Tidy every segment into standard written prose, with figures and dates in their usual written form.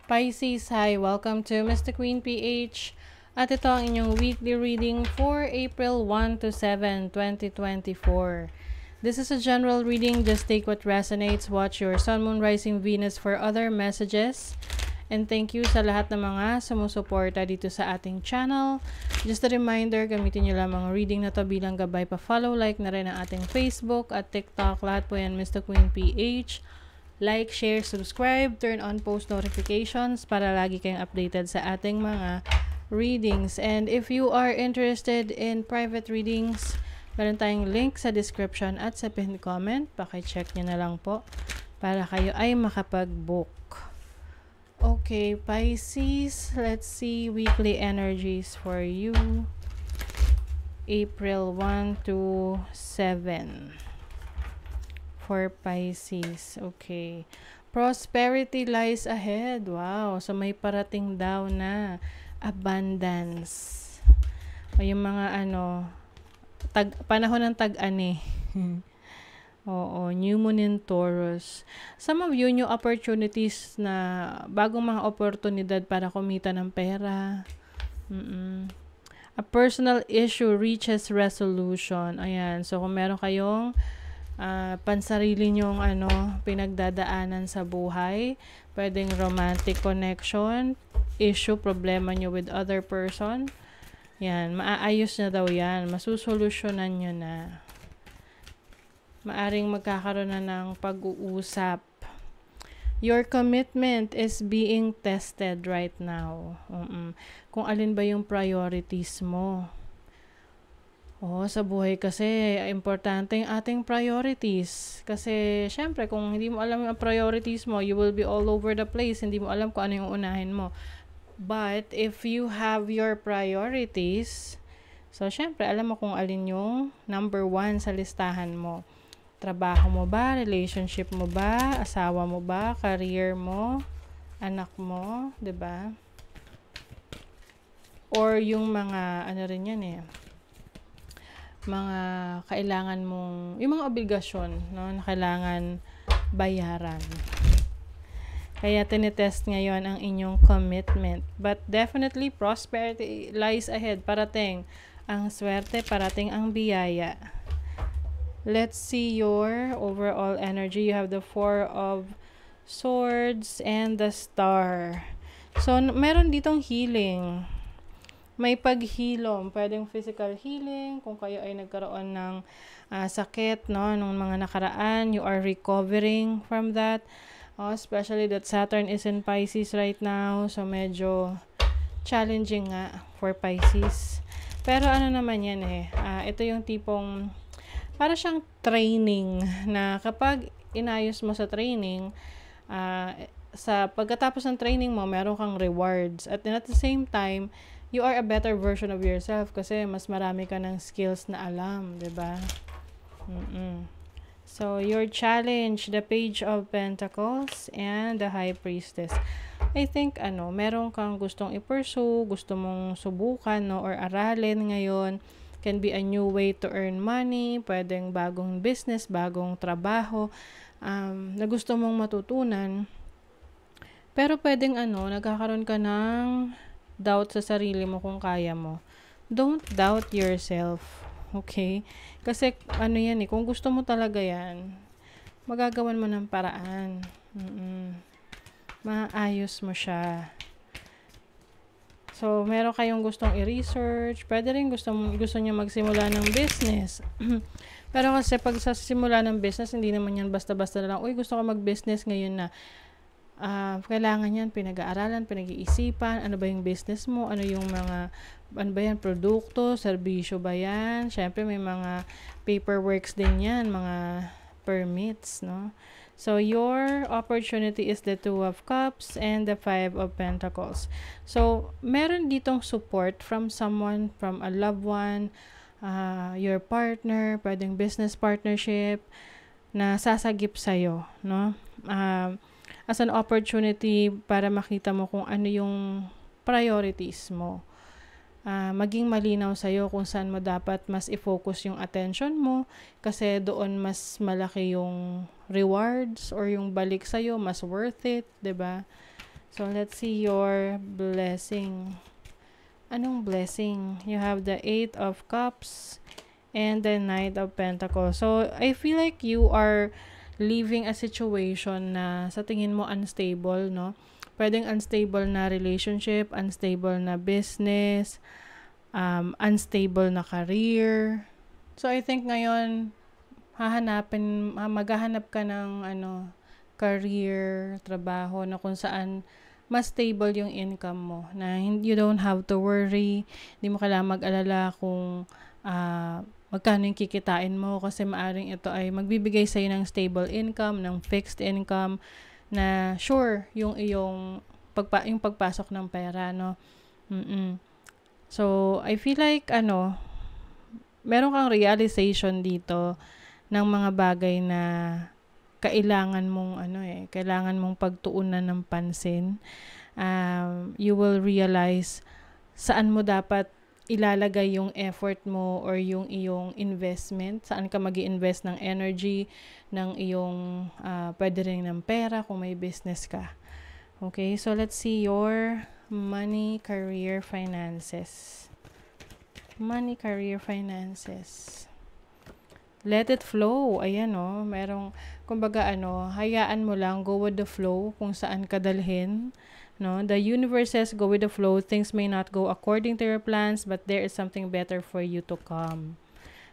Pisces, hi! Welcome to Mr. Queen PH. At ito ang inyong weekly reading for April 1 to 7, 2024. This is a general reading. Just take what resonates. Watch your Sun, Moon, Rising, Venus for other messages. And thank you sa lahat ng mga sumusuporta dito sa ating channel. Just a reminder, gamitin nyo lang mga reading na to bilang gabay. Pa-follow, like na rin ang ating Facebook at TikTok. Lahat po yan Mr. Queen PH. Like, share, subscribe, turn on post notifications para lagi kayong updated sa ating mga readings. And if you are interested in private readings, meron tayong link sa description at sa pinned comment. Paki-check nyo na lang po para kayo ay makapag-book. Okay, Pisces, let's see weekly energies for you. April 1 to 7. For Pisces. Okay. Prosperity lies ahead. Wow. So may parating daw na abundance. O yung mga panahon ng tag-ani. Oo, new moon in Taurus. Some of you, new opportunities na bagong mga oportunidad para kumita ng pera. A personal issue reaches resolution. Ayan. So kung meron kayong pansarili nyong pinagdadaanan sa buhay, pwedeng romantic connection, issue, problema nyo with other person, yan, maaayos na daw yan, masusolusyonan nyo na, maaring magkakaroon na ng pag-uusap. Your commitment is being tested right now. Kung alin ba yung priorities mo. Sa buhay kasi, importante yung ating priorities. Kasi, syempre, kung hindi mo alam yung priorities mo, you will be all over the place. Hindi mo alam kung ano yung unahin mo. But, if you have your priorities, so, syempre, alam mo kung alin yung number 1 sa listahan mo. Trabaho mo ba? Relationship mo ba? Asawa mo ba? Career mo? Anak mo? 'Di ba? Or yung mga, rin yan mga kailangan mong, yung mga obligasyon, no, na kailangan bayaran. Kaya tinitest ngayon ang inyong commitment. But definitely, prosperity lies ahead. Parating ang swerte, parating ang biyaya. Let's see your overall energy. You have the 4 of Swords and the Star. So, meron ditong healing. May paghilom, pwedeng physical healing, kung kayo ay nagkaroon ng sakit, no, nung mga nakaraan, you are recovering from that, especially that Saturn is in Pisces right now, so medyo challenging nga for Pisces. Pero naman yan ito yung tipong, para siyang training, na kapag inayos mo sa training, sa pagkatapos ng training mo, meron kang rewards, at the same time, you are a better version of yourself kasi mas marami ka ng skills na alam, 'di ba? So, your challenge, the Page of Pentacles and the High Priestess. I think meron kang gustong i-pursue, gusto mong subukan, no, or aralin ngayon. Can be a new way to earn money, pwedeng bagong business, bagong trabaho, na gusto mong matutunan. Pero pwedeng nagkakaroon ka ng doubt sa sarili mo kung kaya mo. Don't doubt yourself. Okay? Kasi yan kung gusto mo talaga yan, magagawan mo ng paraan. Maayos mo siya. So, meron kayong gustong i-research, pwede rin gusto niyo magsimula ng business. Pero kasi pag sa simula ng business, hindi naman yan basta-basta na lang, uy, gusto ko mag-business ngayon na. Kailangan yan pinag-aaralan, pinag-iisipan, ano ba yung business mo, ano ba yan, produkto, serbisyo ba yan, syempre may mga paperworks din yan, mga permits, no? So, your opportunity is the 2 of Cups and the 5 of Pentacles. So, meron ditong support from someone, from a loved one, your partner, pwedeng business partnership, na sasagip sa'yo, no? As an opportunity para makita mo kung ano yung priorities mo. Maging malinaw sa'yo kung saan mo dapat mas i-focus yung attention mo kasi doon mas malaki yung rewards or yung balik sa'yo, mas worth it, 'di ba? So, let's see your blessing. Anong blessing? You have the 8 of Cups and the Knight of Pentacles. So, I feel like you are leaving a situation na sa tingin mo unstable, no? Pwedeng unstable na relationship, unstable na business, unstable na career. So, I think ngayon, maghahanap ka ng career, trabaho na kung saan mas stable yung income mo. Na you don't have to worry, hindi mo kailangan mag-alala kung magkano yung kikitain mo kasi maaring ito ay magbibigay sa'yo ng stable income, ng fixed income na sure yung iyong yung pagpasok ng pera, no? So, I feel like meron kang realization dito ng mga bagay na kailangan mong pagtuunan ng pansin. You will realize saan mo dapat ilalagay yung effort mo or yung iyong investment, saan ka mag-i-invest ng energy, ng iyong pwede rin ng pera kung may business ka. Okay, so let's see your money, career, finances. Money, career, finances. Let it flow. Ayan, merong, kumbaga, hayaan mo lang, go with the flow, kung saan ka dalhin. No? The universe says, go with the flow. Things may not go according to your plans, but there is something better for you to come.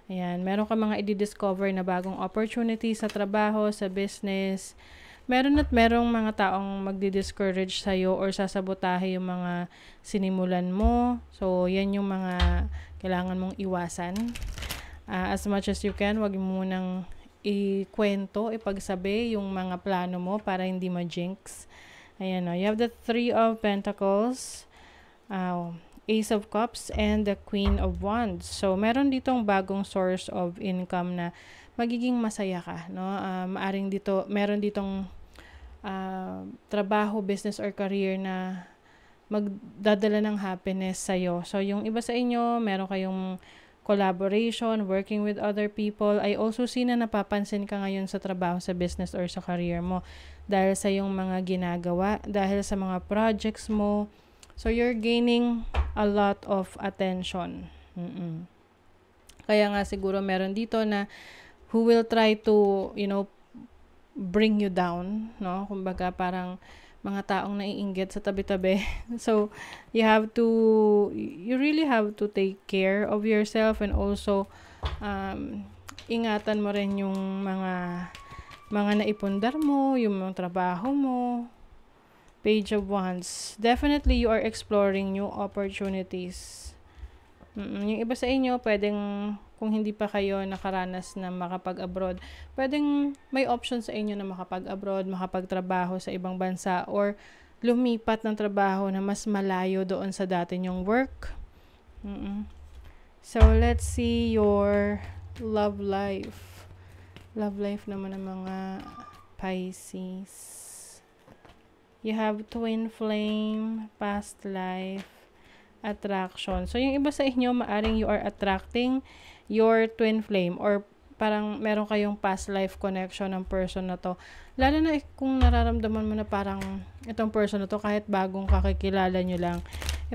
Ayan, meron ka mga i-discover na bagong opportunity sa trabaho, sa business. Merong mga taong magdi-discourage sa'yo or sasabotahe yung mga sinimulan mo. So, yan yung mga kailangan mong iwasan. As much as you can, wag mo munang ipagsabi yung mga plano mo para hindi ma-jinx. Ayan, you have the 3 of Pentacles, Ace of Cups, and the Queen of Wands. So, meron ditong bagong source of income na magiging masaya ka, no? Meron ditong trabaho, business, or career na magdadala ng happiness sa'yo. So, yung iba sa inyo, meron kayong collaboration, working with other people. I also see na napapansin ka ngayon sa trabaho, sa business, or sa career mo dahil sa yung mga ginagawa, dahil sa mga projects mo. So, you're gaining a lot of attention. Kaya nga siguro meron dito na who will try to, bring you down, no? Kumbaga parang mga taong naiinggit sa tabi-tabi. So, you really have to take care of yourself and also ingatan mo rin yung mga naipundar mo, yung mga trabaho mo. Page of Wands. Definitely, you are exploring new opportunities. Yung iba sa inyo, pwedeng kung hindi pa kayo nakaranas na makapag-abroad, pwedeng may option sa inyo na makapag-abroad, makapagtrabaho sa ibang bansa, or lumipat ng trabaho na mas malayo doon sa dati nyong work. So, let's see your love life. Love life naman ng mga Pisces. You have twin flame, past life, attraction. So, yung iba sa inyo, maaring you are attracting your twin flame or parang meron kayong past life connection ng person na to. Lalo na kung nararamdaman mo na parang itong person na to, kahit bagong kakikilala nyo lang,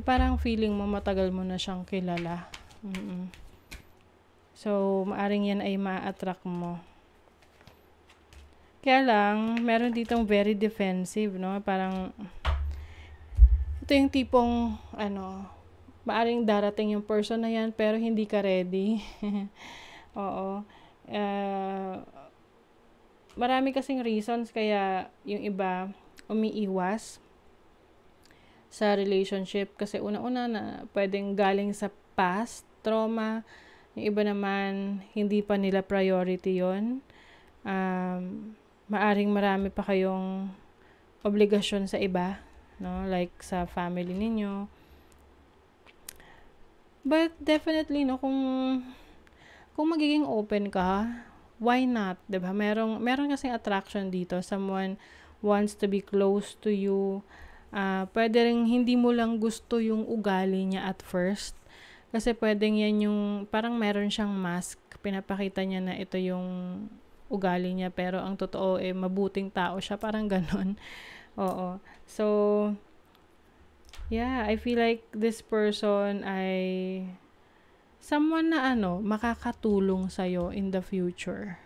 parang feeling mo matagal mo na siyang kilala. So, maaring yan ay ma-attract mo. Kaya lang, meron ditong very defensive, no? Parang, ito yung tipong, maaring darating yung person na yan, pero hindi ka ready. Oo. Marami kasing reasons kaya yung iba umiiwas sa relationship. Kasi una-una na pwedeng galing sa past, trauma. Yung iba naman, hindi pa nila priority yon. Maaring marami pa kayong obligasyon sa iba, no? Like sa family ninyo. But definitely, no, kung magiging open ka, why not? 'Di ba? Meron kasing attraction dito. Someone wants to be close to you. Pwede rin hindi mo lang gusto yung ugali niya at first. Kasi pwedeng yan yung, parang meron siyang mask. Pinapakita niya na ito yung ugali niya. Pero ang totoo, mabuting tao siya. Parang ganon. Oo. So, yeah, I feel like this person ay someone na makakatulong sa'yo in the future.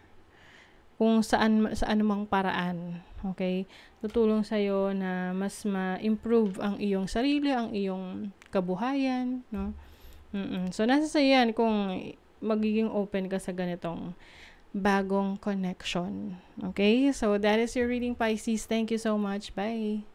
Kung sa anumang paraan, okay? Tutulong sa'yo na mas ma-improve ang iyong sarili, ang iyong kabuhayan, no? So, nasa sa'yo yan kung magiging open ka sa ganitong bagong connection. Okay? So, that is your reading, Pisces. Thank you so much. Bye!